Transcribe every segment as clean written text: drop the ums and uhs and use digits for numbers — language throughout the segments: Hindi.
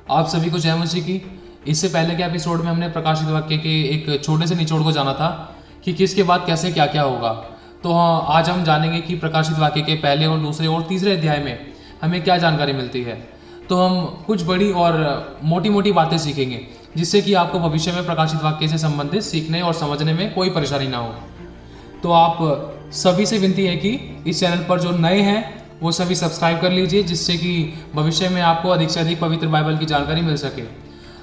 आप सभी को जय मसीह की। इससे पहले के एपिसोड में हमने प्रकाशित वाक्य के एक छोटे से निचोड़ को जाना था कि किसके बाद कैसे क्या क्या होगा। तो हाँ, आज हम जानेंगे कि प्रकाशित वाक्य के पहले और दूसरे और तीसरे अध्याय में हमें क्या जानकारी मिलती है। तो हम कुछ बड़ी और मोटी मोटी बातें सीखेंगे जिससे कि आपको भविष्य में प्रकाशित वाक्य से संबंधित सीखने और समझने में कोई परेशानी ना हो। तो आप सभी से विनती है कि इस चैनल पर जो नए हैं वो सभी सब्सक्राइब कर लीजिए, जिससे कि भविष्य में आपको अधिक से अधिक पवित्र बाइबल की जानकारी मिल सके।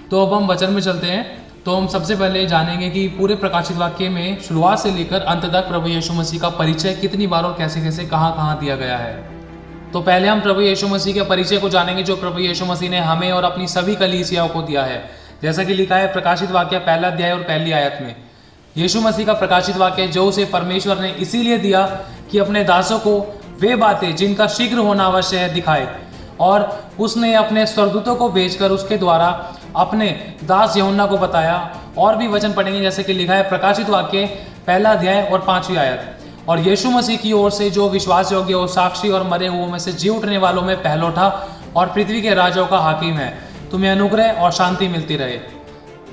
तो अब हम वचन में चलते हैं। तो हम सबसे पहले जानेंगे कि पूरे प्रकाशित वाक्य में शुरुआत से लेकर अंत तक प्रभु यीशु मसीह का परिचय कितनी बार और कैसे कैसे कहाँ कहाँ दिया गया है। तो पहले हम प्रभु यीशु मसीह के परिचय को जानेंगे जो प्रभु यीशु मसीह ने हमें और अपनी सभी कलीसियाओं को दिया है। जैसा कि लिखा है प्रकाशित वाक्य पहला अध्याय और पहली आयत में, यीशु मसीह का प्रकाशित वाक्य जो उसे परमेश्वर ने इसीलिए दिया कि अपने दासों को वे बातें जिनका शीघ्र होना अवश्य है दिखाए, और उसने अपने स्वर्गदूतों को भेजकर उसके द्वारा अपने दास यूहन्ना को बताया। और भी वचन पढ़ेंगे जैसे कि लिखा है प्रकाशित वाक्य पहला अध्याय और 5वीं आयत, और यीशु मसीह की ओर से जो विश्वास योग्य और साक्षी और मरे हुओं में से जी उठने वालों में पहलोठा और पृथ्वी के राजाओं का हाकिम है, तुम्हें अनुग्रह और शांति मिलती रहे।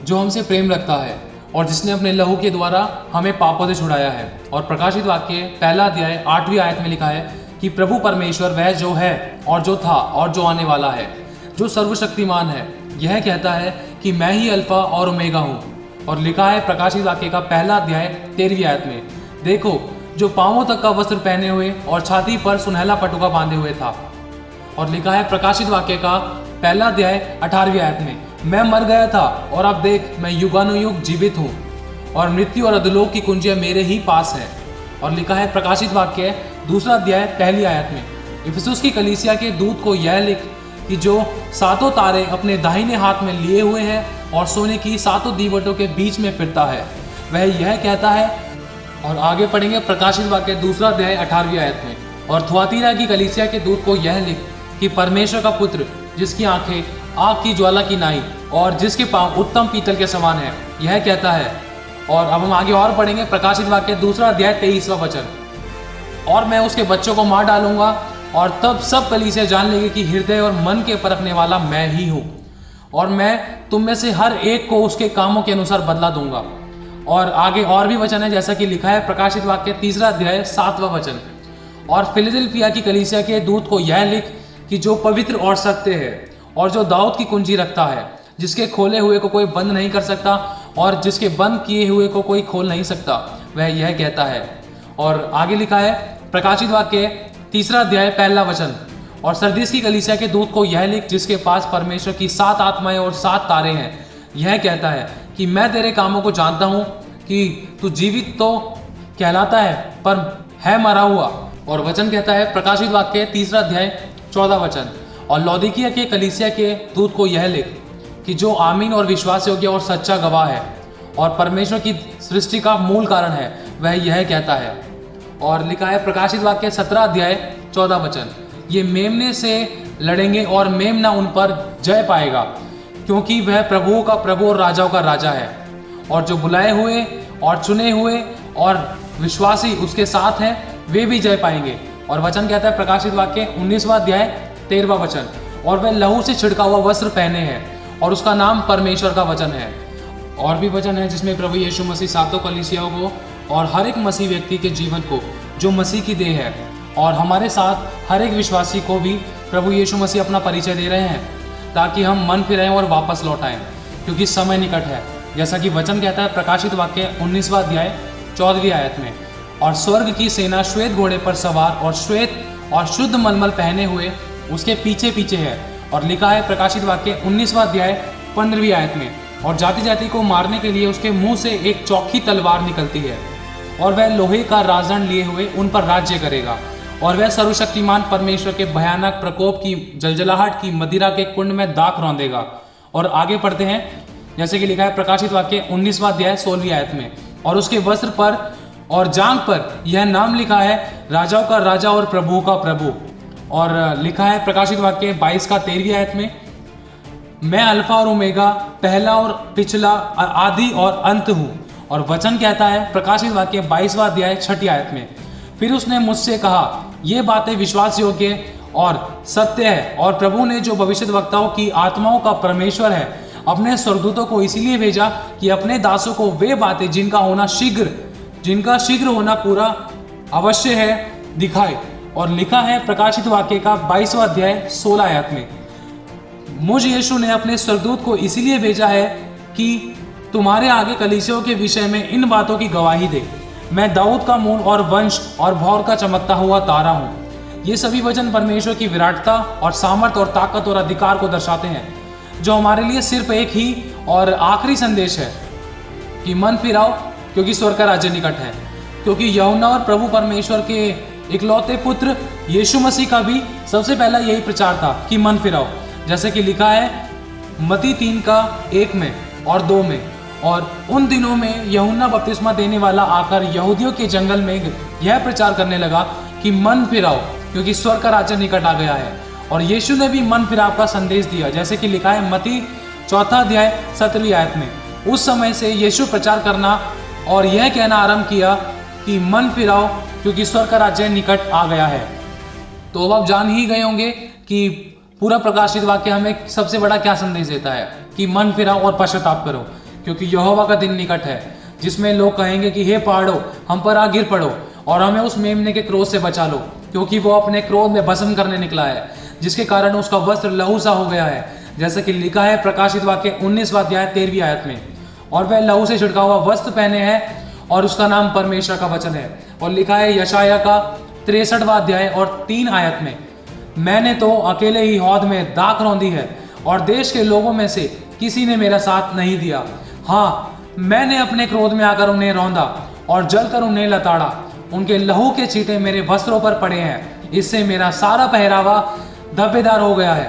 जो हमसे प्रेम रखता है और जिसने अपने लहू के द्वारा हमें पापों से छुड़ाया है। और प्रकाशित वाक्य पहला अध्याय 8वीं आयत में लिखा है कि प्रभु परमेश्वर वह जो है और जो था और जो आने वाला है, जो सर्वशक्तिमान है, यह कहता है कि मैं ही अल्फा और ओमेगा हूँ। और लिखा है प्रकाशित वाक्य का पहला अध्याय 13वीं आयत में, देखो जो पांवों तक का वस्त्र पहने हुए और छाती पर सुनहला पटुका बांधे हुए था। और लिखा है प्रकाशित वाक्य का पहला अध्याय 18वीं आयत में, मैं मर गया था और अब देख मैं युगानुयुग जीवित हूँ, और मृत्यु और अधोलोक की कुंजियां मेरे ही पास है। और लिखा है प्रकाशित वाक्य दूसरा अध्याय पहली आयत में, इफिसुस की कलीसिया के दूत को यह लिख कि जो सातों तारे अपने दाहिने हाथ में लिए हुए हैं और सोने की सातों दीवटों के बीच में फिरता है, वह यह कहता है। और आगे पढ़ेंगे प्रकाशित वाक्य दूसरा अध्याय 18वीं आयत में, और थुआतीरा की कलीसिया के दूत को यह लिख कि परमेश्वर का पुत्र जिसकी आंखें आग की ज्वाला की नाई और जिसके पांव उत्तम पीतल के समान है, यह कहता है। और अब हम आगे और पढ़ेंगे प्रकाशित वाक्य दूसरा अध्याय 23वां वचन, और मैं उसके बच्चों को मार डालूंगा और तब सब कलीसिया जान लेगी कि हृदय और मन के परखने वाला मैं ही हूँ, और मैं तुम में से हर एक को उसके कामों के अनुसार बदला दूंगा। और आगे और भी वचन है जैसा कि लिखा है प्रकाशित वाक्य तीसरा अध्याय 7वां वचन, और फिलदिल्फिया की कलीसिया के दूत को यह लिख कि जो पवित्र और सत्य है और जो दाऊद की कुंजी रखता है, जिसके खोले हुए को कोई बंद नहीं कर सकता और जिसके बंद किए हुए को कोई खोल नहीं सकता, वह यह कहता है। और आगे लिखा है प्रकाशित वाक्य तीसरा अध्याय पहला वचन, और सरदीस की कलीसिया के दूत को यह लिख जिसके पास परमेश्वर की 7 आत्माएं और 7 तारे हैं, यह कहता है कि मैं तेरे कामों को जानता हूँ कि तू जीवित तो कहलाता है पर है मरा हुआ। और वचन कहता है प्रकाशित वाक्य तीसरा अध्याय 14 वचन, और लौदीकिया के कलीसिया के दूत को यह लिख कि जो आमीन और विश्वास योग्य और सच्चा गवाह है और परमेश्वर की सृष्टि का मूल कारण है, वह यह कहता है। और लिखा है प्रकाशित वाक्य 17 अध्याय 14 वचन, ये मेमने से लड़ेंगे और मेमना उन पर जय पाएगा, क्योंकि वह प्रभुओं का प्रभु और राजाओं का राजा है, और जो बुलाए हुए और चुने हुए और विश्वासी उसके साथ हैं वे भी जय पाएंगे। और वचन कहता है प्रकाशित वाक्य 19वां अध्याय 13वां वचन, और वह लहू से छिड़का हुआ वस्त्र पहने हैं और उसका नाम परमेश्वर का वचन है। और भी वचन है जिसमें प्रभु यीशु मसीह सातों कलीसियाओं को और हर एक मसीह व्यक्ति के जीवन को जो मसीह की देह है और हमारे साथ हर एक विश्वासी को भी प्रभु यीशु मसीह अपना परिचय दे रहे हैं, ताकि हम मन फिराएं और वापस लौट आएं, क्योंकि समय निकट है। जैसा कि वचन कहता है प्रकाशित वाक्य 19वां अध्याय 14वीं आयत में, और स्वर्ग की सेना श्वेत घोड़े पर सवार और श्वेत और शुद्ध मलमल पहने हुए उसके पीछे पीछे है। और लिखा है प्रकाशित वाक्य 19वां अध्याय 15वीं आयत में, और जाति जाति को मारने के लिए उसके मुंह से एक चौखी तलवार निकलती है, और वह लोहे का राजदंड लिए हुए उन पर राज्य करेगा, और वह सर्वशक्तिमान परमेश्वर के भयानक प्रकोप की जलजलाहट की मदिरा के कुंड में दाख रौंदेगा। और आगे पढ़ते हैं जैसे कि लिखा है प्रकाशित वाक्य 19वां अध्याय 16वीं आयत में, और उसके वस्त्र पर और जांघ पर यह नाम लिखा है राजाओं का राजा और प्रभुओं का प्रभु। और लिखा है प्रकाशित वाक्य 22 का 13वीं आयत में, मैं अल्फा और ओमेगा, पहला और पिछला, आदि और अंत हूँ। और वचन कहता है प्रकाशित वाक्य 22वां अध्याय 6ठी आयत में, फिर उसने मुझसे कहा, ये बातें विश्वास योग्य और सत्य है, और प्रभु ने जो भविष्यद्वक्ताओं की आत्माओं का परमेश्वर है अपने स्वर्गदूतों को इसीलिए भेजा कि अपने दासों को वे बातें जिनका शीघ्र होना पूरा अवश्य है दिखाए। और लिखा है प्रकाशित वाक्य का 22वां अध्याय 16 आयत में, मुझ यीशु ने अपने स्वर्गदूत को इसीलिए भेजा है कि तुम्हारे आगे कलीसियाओं के विषय में इन बातों की गवाही दे। मैं दाऊद का मूल और वंश और भौर का चमकता हुआ तारा हूँ। ये सभी वचन परमेश्वर की विराटता और सामर्थ और ताकत और अधिकार को दर्शाते हैं, जो हमारे लिए सिर्फ एक ही और आखिरी संदेश है कि मन फिराओ, क्योंकि स्वर्ग का राज्य निकट है। क्योंकि यूहन्ना और प्रभु परमेश्वर के इकलौते पुत्र यीशु मसीह का भी सबसे पहला यही प्रचार था कि मन फिराओ, जैसे कि लिखा है मत्ती 3:1 में और 2 में। और उन दिनों में यूहन्ना बपतिस्मा देने वाला आकर यहूदियों के जंगल में यह प्रचार करने लगा कि मन फिराओ, क्योंकि स्वर्ग का राज्य निकट आ गया है। और यीशु ने भी मन फिराव का संदेश दिया, जैसे कि लिखा है मत्ती 4 अध्याय 17वीं आयत में। उस समय से यीशु प्रचार करना और यह कहना आरंभ किया कि मन फिराओ, क्योंकि स्वर्ग का राज्य निकट आ गया है। तो अब आप जान ही गए होंगे कि पूरा प्रकाशित वाक्य हमें सबसे बड़ा क्या संदेश देता है कि मन फिराओ और पश्चाताप करो, क्योंकि यहोवा का दिन निकट है, जिसमें लोग कहेंगे कि हे पहाड़ों हम पर आ गिर पड़ो और हमें उस मेमने के क्रोध से बचा लो, क्योंकि वो अपने क्रोध में भस्म करने निकला है, जिसके कारण उसका वस्त्र लहू सा हो गया है, जैसे कि लिखा है प्रकाशित वाक्य 19वां अध्याय 13वीं आयत में। और वह लहू से छिड़का हुआ वस्त्र पहने हैं और उसका नाम परमेश्वर का वचन है। और लिखा है यशाया का 63वां अध्याय और 3 आयत में, मैंने तो अकेले ही हौद में दाख रौंदी है और देश के लोगों में से किसी ने मेरा साथ नहीं दिया। हाँ, मैंने अपने क्रोध में आकर उन्हें रौंदा और जलकर उन्हें लताड़ा। उनके लहू के छींटे मेरे वस्त्रों पर पड़े हैं, इससे मेरा सारा पहरावा धब्बेदार हो गया है।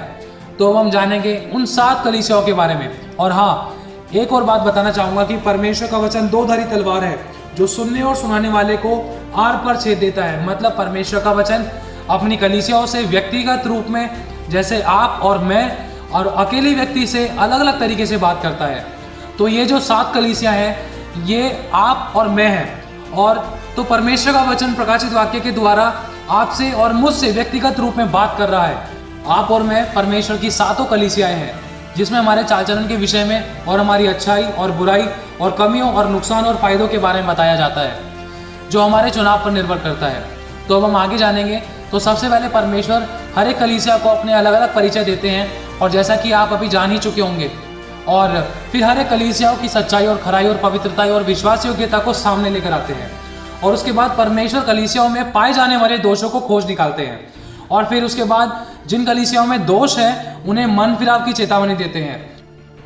तो अब हम जानेंगे उन 7 कलीसियाओं के बारे में। और हाँ, एक और बात बताना चाहूंगा कि परमेश्वर का वचन 2 धारी तलवार है, जो सुनने और सुनाने वाले को आर पर छेद देता है। मतलब परमेश्वर का वचन अपनी कलीसियाओं से व्यक्तिगत रूप में, जैसे आप और मैं और अकेले व्यक्ति से अलग अलग तरीके से बात करता है। तो ये जो 7 कलीसियां हैं, ये आप और मैं हैं। और तो परमेश्वर का वचन प्रकाशित वाक्य के द्वारा आपसे और मुझसे व्यक्तिगत रूप में बात कर रहा है। आप और मैं परमेश्वर की 7 कलीसियाएं हैं, जिसमें हमारे चाल चलन के विषय में और हमारी अच्छाई और बुराई और कमियों और नुकसान और फायदों के बारे में बताया जाता है, जो हमारे चुनाव पर निर्भर करता है। तो अब हम आगे जानेंगे। तो सबसे पहले परमेश्वर हर एक कलीसिया को अपने अलग अलग परिचय देते हैं, और जैसा कि आप अभी जान ही चुके होंगे। और फिर हर एक कलीसियाओं की सच्चाई और खराई और पवित्रता और विश्वास योग्यता को सामने लेकर आते हैं। और उसके बाद परमेश्वर कलीसियाओं में पाए जाने वाले दोषों को खोज निकालते हैं। और फिर उसके बाद जिन कलीसियाओं में दोष है उन्हें मन फिराव की चेतावनी देते हैं।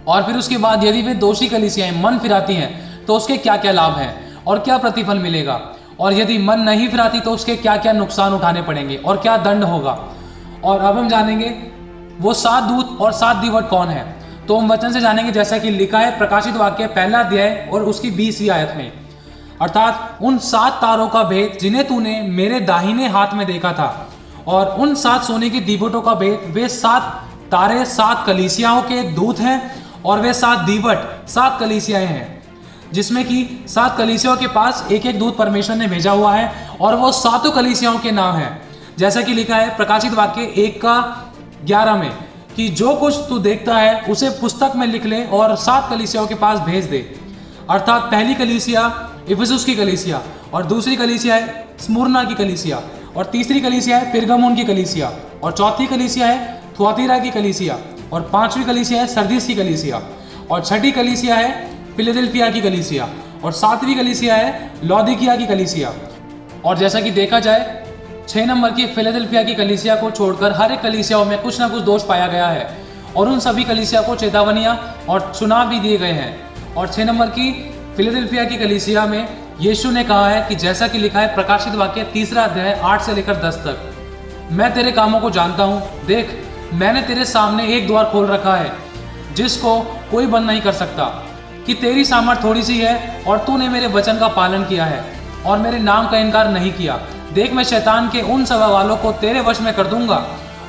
और फिर उसके बाद यदि वे दोषी कलीसियाएं मन फिराती हैं तो उसके क्या क्या लाभ हैं और क्या प्रतिफल मिलेगा, और यदि मन नहीं फिराती तो उसके क्या क्या नुकसान उठाने पड़ेंगे और क्या दंड होगा। और अब हम जानेंगे वो 7 दूत और 7 दीवट कौन है। तो हम वचन से जानेंगे, जैसा कि लिखा है प्रकाशित वाक्य 1 अध्याय और उसकी 20वीं आयत में, अर्थात उन 7 तारों का भेद जिन्हें तूने मेरे दाहिने हाथ में देखा था, और उन 7 सोने की दीवटों का भेद, वे 7 तारे 7 कलीसियाओं के दूत हैं, और वे 7 दीवट 7 कलीसियाएं हैं, जिसमें कि 7 कलीसियाओं के पास एक एक दूत परमेश्वर ने भेजा हुआ है, और वो 7 कलीसियाओं के नाम हैं, जैसा कि लिखा है प्रकाशित वाक्य 1:11 में कि जो कुछ तू देखता है उसे पुस्तक में लिख ले और 7 कलीसियाओं के पास भेज दे। अर्थात पहली कलीसिया इफिसुस की कलीसिया, और दूसरी कलीसिया है स्मुरना की कलीसिया, और तीसरी कलीसिया है पिरगमुन की कलीसिया, और चौथी कलीसिया है थुआतीरा की कलीसिया, और 5वीं कलीसिया है सरदीस की कलीसिया, और 6ठी कलीसिया है फिलदेल्फिया की कलीसिया, और 7वीं कलीसिया है लौदीकिया की कलीसिया। और जैसा कि देखा जाए 6 नंबर की फिलदेल्फिया की कलीसिया को छोड़कर हर एक कलीसियाओं में कुछ ना कुछ दोष पाया गया है, और उन सभी कलीसिया को चेतावनियां और चुनाव भी दिए गए हैं। और 6 नंबर की फिलदेल्फिया की कलीसिया में यीशु ने कहा है कि जैसा कि लिखा है प्रकाशित वाक्य 3 अध्याय 8 से लेकर 10 तक, मैं तेरे कामों को जानता हूँ, देख मैंने तेरे सामने एक द्वार खोल रखा है जिसको कोई बंद नहीं कर सकता, कि तेरी सामर्थ थोड़ी सी है और तूने मेरे वचन का पालन किया है और मेरे नाम का इनकार नहीं किया। देख मैं शैतान के उन सवालों को तेरे वश में कर दूंगा,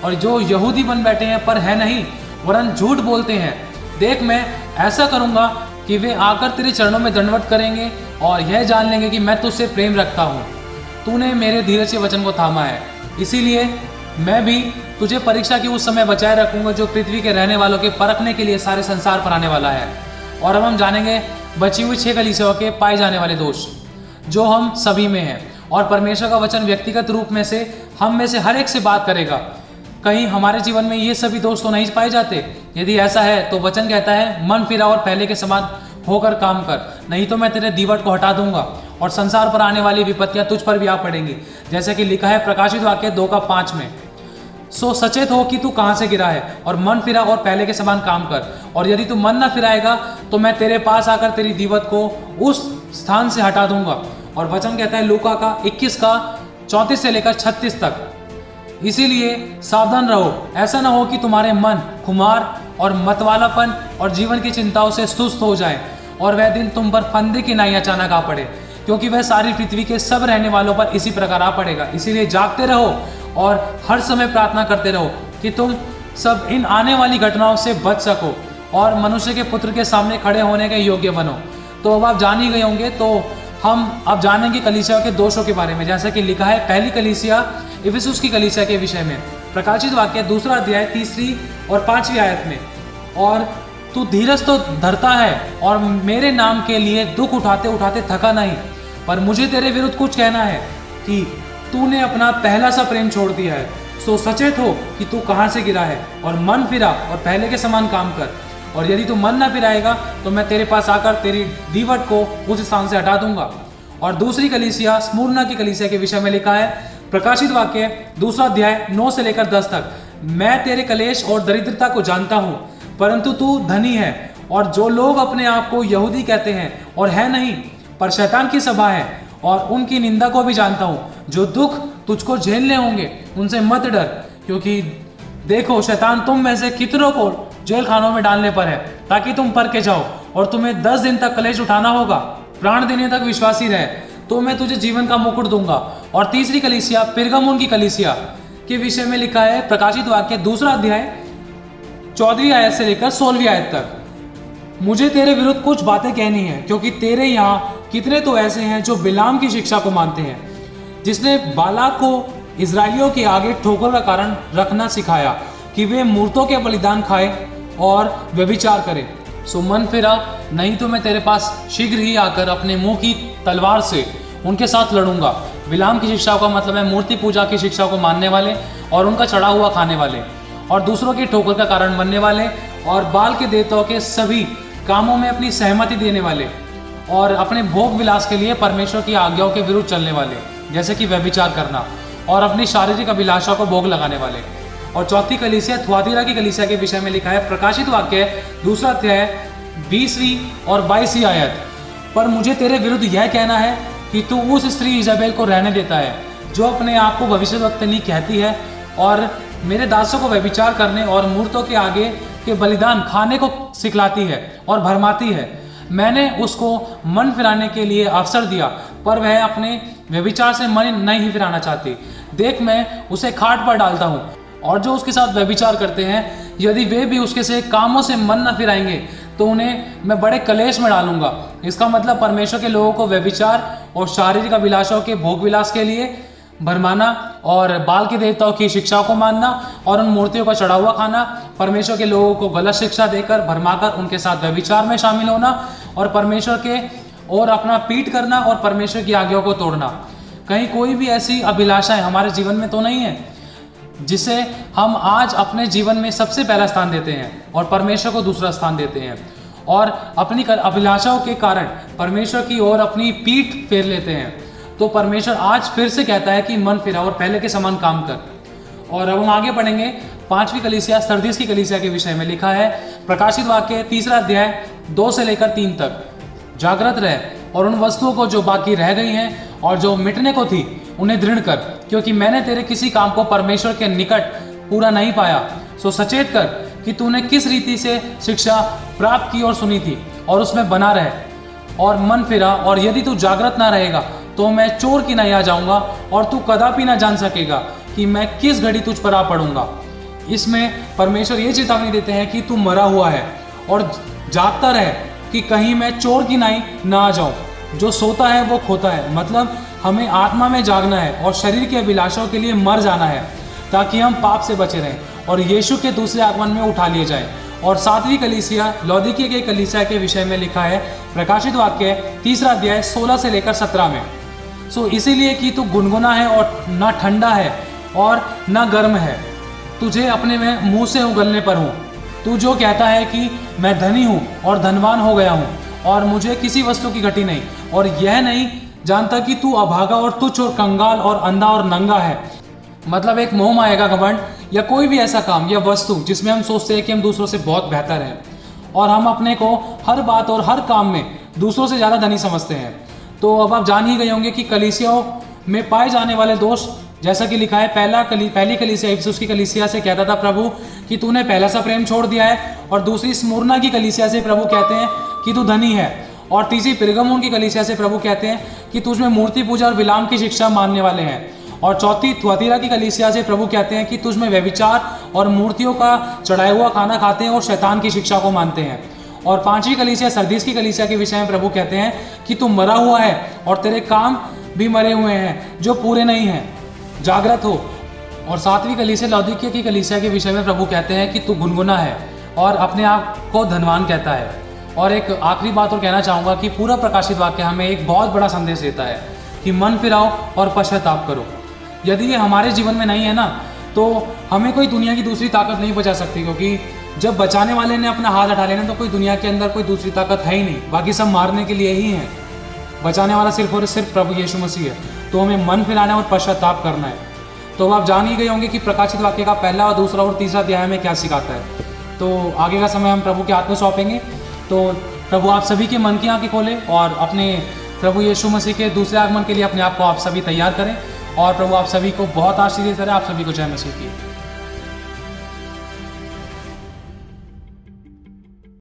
और जो यहूदी बन बैठे हैं पर है नहीं वरन झूठ बोलते हैं, देख मैं ऐसा करूंगा कि वे आकर तेरे चरणों में दंडवत करेंगे और यह जान लेंगे कि मैं तुझसे प्रेम रखता हूँ। तूने मेरे धीरज के वचन को थामा है, इसीलिए मैं भी तुझे परीक्षा की उस समय बचाए रखूंगा जो पृथ्वी के रहने वालों के परखने के लिए सारे संसार पर आने वाला है। और अब हम जानेंगे बची हुई 6 कलीसियाओं के पाए जाने वाले दोष जो हम सभी में हैं। और परमेश्वर का वचन व्यक्तिगत रूप में से हम में से हर एक से बात करेगा। कहीं हमारे जीवन में ये सभी दोष तो नहीं पाए जाते? यदि ऐसा है तो वचन कहता है मन फिरा और पहले के समान होकर काम कर, नहीं तो मैं तेरे दीवट को हटा दूंगा और संसार पर आने वाली विपत्तियां तुझ पर भी आ पड़ेंगी, जैसे कि लिखा है प्रकाशित वाक्य 2:5 में। सो सचेत हो कि तू कहां से गिरा है और मन फिरा और पहले के समान काम कर। और यदि तू मन न फिराएगा तो मैं तेरे पास आकर तेरी दीवट को उस स्थान से हटा दूंगा। और वचन कहता है लूका का 21:34 से लेकर 36 तक, इसीलिए सावधान रहो, ऐसा ना हो कि तुम्हारे मन खुमार और मतवालापन और जीवन की चिंताओं से सुस्त हो जाए और वह दिन तुम पर फंदे की नाई अचानक आ पड़े, क्योंकि वह सारी पृथ्वी के सब रहने वालों पर इसी प्रकार आ पड़ेगा। इसीलिए जागते रहो और हर समय प्रार्थना करते रहो कि तुम सब इन आने वाली घटनाओं से बच सको और मनुष्य के पुत्र के सामने खड़े होने के योग्य बनो। तो अब आप जान ही गए होंगे, तो हम अब जानेंगे कलीसिया के दोषों के बारे में, जैसा कि लिखा है पहली कलीसिया इफिसुस की कलीसिया के विषय में, प्रकाशित वाक्य 2 अध्याय 3 और 5 आयत में। और तू धीरज तो धरता है और मेरे नाम के लिए दुख उठाते उठाते थका नहीं, पर मुझे तेरे विरुद्ध कुछ कहना है कि तूने अपना पहला सा प्रेम छोड़ दिया है। सो सचेत हो कि तू कहां से गिरा है और मन फिरा और पहले के समान काम कर। और यदि तू मन न फिराएगा तो मैं तेरे पास आकर तेरी दीवट को उस स्थान से हटा दूंगा। और दूसरी कलीसिया स्मुरना की कलीसिया के विषय में लिखा है प्रकाशित वाक्य 2 अध्याय 9 से लेकर 10 तक, मैं तेरे कलेश और दरिद्रता को जानता हूं, परंतु तू धनी है और जो लोग अपने आप को यहूदी कहते हैं और है नहीं पर शैतान की सभा है, और उनकी निंदा को भी जानता हूं। जो दुख तुझको झेलने होंगे उनसे मत डर, क्योंकि देखो शैतान तुम में से कितनों को जेल खानों में डालने पर है, ताकि तुम पर के जाओ और तुम्हें 10 दिन तक कलेश उठाना होगा। प्राण देने तक विश्वासी रहे तो मैं तुझे जीवन का मुकुट दूंगा। और तीसरी कलीसिया पिरगमुन की कलीसिया के विषय में लिखा है प्रकाशित वाक्य 2 अध्याय 14 आयत से लेकर 16 आयत तक, मुझे तेरे विरुद्ध कुछ बातें कहनी है, क्योंकि तेरे यहाँ कितने तो ऐसे हैं जो बिलाम की शिक्षा को मानते हैं, जिसने बालाक को इजरायलियों के आगे ठोकर का कारण रखना सिखाया कि वे मूर्तों के बलिदान खाए और व्यभिचार करें। सो मन फिरा, नहीं तो मैं तेरे पास शीघ्र ही आकर अपने मुंह की तलवार से उनके साथ लड़ूंगा। बिलाम की शिक्षा का मतलब है मूर्ति पूजा की शिक्षा को मानने वाले और उनका चढ़ा हुआ खाने वाले और दूसरों की ठोकर का कारण बनने वाले और बाल के देवताओं के सभी कामों में अपनी सहमति देने वाले और अपने भोग विलास के लिए परमेश्वर की आज्ञाओं के विरुद्ध चलने वाले, जैसे कि व्यभिचार करना और अपनी शारीरिक अभिलाषा को भोग लगाने वाले। और चौथी कलीसिया थुआतीरा की कलीसिया के विषय में लिखा है प्रकाशित वाक्य 2 अध्याय 20 और 22 आयत, पर मुझे तेरे विरुद्ध यह कहना है कि तू उस स्त्री इजाबेल को रहने देता है जो अपने आप को भविष्यद्वक्तनी कहती है और मेरे दासों को व्यभिचार करने और मूर्तों के आगे के बलिदान खाने को सिखलाती है और भरमाती है। मैंने उसको मन फिराने के लिए अवसर दिया, पर वह अपने व्यभिचार से मन नहीं फिराना चाहती। देख मैं उसे खाट पर डालता हूँ, और जो उसके साथ व्यभिचार करते हैं यदि वे भी उसके से कामों से मन न फिराएंगे तो उन्हें मैं बड़े कलेश में डालूंगा। इसका मतलब परमेश्वर के लोगों को व्यभिचार और शारीरिक अभिलाषाओं के भोग विलास के लिए भरमाना और बाल के देवताओं की शिक्षाओं को मानना और उन मूर्तियों का चढ़ा हुआ खाना, परमेश्वर के लोगों को गलत शिक्षा देकर भरमाकर उनके साथ व्यभिचार में शामिल होना और परमेश्वर के और अपना पीठ करना और परमेश्वर की आज्ञाओं को तोड़ना। कहीं कोई भी ऐसी अभिलाषाएं हमारे जीवन में तो नहीं है जिसे हम आज अपने जीवन में सबसे पहला स्थान देते हैं और परमेश्वर को दूसरा स्थान देते हैं और अपनी अभिलाषाओं के कारण परमेश्वर की ओर अपनी पीठ फेर लेते हैं। तो परमेश्वर आज फिर से कहता है कि मन फिरा और पहले के समान काम कर। और अब हम आगे पढ़ेंगे 5वीं कलीसिया सरदीस की कलीसिया के विषय में लिखा है प्रकाशित वाक्य 3 अध्याय 2 से लेकर 3 तक, जागृत रहे और उन वस्तुओं को जो बाकी रह गई हैं और जो मिटने को थी उन्हें दृढ़ कर, क्योंकि मैंने तेरे किसी काम को परमेश्वर के निकट पूरा नहीं पाया। सो सचेत कर कि तूने किस रीति से शिक्षा प्राप्त की और सुनी थी और उसमें बना रहे और मन फिरा। और यदि तू जागृत ना रहेगा तो मैं चोर की नहीं आ जाऊंगा और तू कदापि ना जान सकेगा कि मैं किस घड़ी तुझ पर आ पड़ूंगा। इसमें परमेश्वर ये चेतावनी देते हैं कि तू मरा हुआ है और जागता रहे कि कहीं मैं चोर की नहीं ना आ जाऊं। जो सोता है वो खोता है, मतलब हमें आत्मा में जागना है और शरीर की अभिलाषाओं के लिए मर जाना है। ताकि हम पाप से बचे रहें और यीशु के दूसरे आगमन में उठा लिए जाएं। और 7वीं कलीसिया लौदीकिया के कलीसिया के विषय में लिखा है प्रकाशित वाक्य 3 अध्याय 16 से लेकर 17 में। इसीलिए कि तू गुनगुना है और ना ठंडा है और ना गर्म है, तुझे अपने में मुंह से उगलने पर हूँ। तू जो कहता है कि मैं धनी हूँ और धनवान हो गया हूँ और मुझे किसी वस्तु की घटी नहीं, और यह नहीं जानता कि तू अभागा और तुच्छ और कंगाल और अंधा और नंगा है। मतलब एक मोह माया का घमंड या कोई भी ऐसा काम या वस्तु जिसमें हम सोचते हैं कि हम दूसरों से बहुत बेहतर हैं और हम अपने को हर बात और हर काम में दूसरों से ज़्यादा धनी समझते हैं। तो अब आप जान ही गए होंगे कि कलीसियाओं में पाए जाने वाले दोष, जैसा कि लिखा है पहली कलीसिया इफिसुस की कलीसिया से कहता था प्रभु कि तूने पहला सा प्रेम छोड़ दिया है, और दूसरी स्मुरना की कलीसिया से प्रभु कहते हैं कि तू धनी है, और तीसरी पिरगमुन की कलीसिया से प्रभु कहते हैं कि तुझमें मूर्ति पूजा और विलाम की शिक्षा मानने वाले हैं, और चौथी थुआतीरा की कलीसिया से प्रभु कहते हैं कि तुझमें व्यभिचार और मूर्तियों का चढ़ाया हुआ खाना खाते हैं और शैतान की शिक्षा को मानते हैं। और 5वीं कलीसिया सरदीस की कलीसिया के विषय में प्रभु कहते हैं कि तू मरा हुआ है और तेरे काम भी मरे हुए हैं जो पूरे नहीं हैं, जागृत हो। और 7वीं कलीसिया लौदीकिया की कलीसिया के विषय में प्रभु कहते हैं कि तू गुनगुना है और अपने आप को धनवान कहता है। और एक आखिरी बात और कहना चाहूँगा कि पूरा प्रकाशित वाक्य हमें एक बहुत बड़ा संदेश देता है कि मन फिराओ और पश्चाताप करो। यदि ये हमारे जीवन में नहीं है ना, तो हमें कोई दुनिया की दूसरी ताकत नहीं बचा सकती, क्योंकि जब बचाने वाले ने अपना हाथ हटा लेना तो कोई दुनिया के अंदर कोई दूसरी ताकत है ही नहीं, बाकी सब मारने के लिए ही हैं। बचाने वाला सिर्फ और सिर्फ प्रभु यीशु मसीह है। तो हमें मन फिराना है और पश्चाताप करना है। तो आप जान ही गए होंगे कि प्रकाशित वाक्य का पहला और दूसरा और तीसरा अध्याय में क्या सिखाता है। तो आगे का समय हम प्रभु के हाथ में सौंपेंगे। तो प्रभु आप सभी के मन की आंखें खोलें और अपने प्रभु यीशु मसीह के दूसरे आगमन के लिए अपने आप को आप सभी तैयार करें, और प्रभु आप सभी को बहुत आशीष देता रहे। आप सभी को जय मसीह की।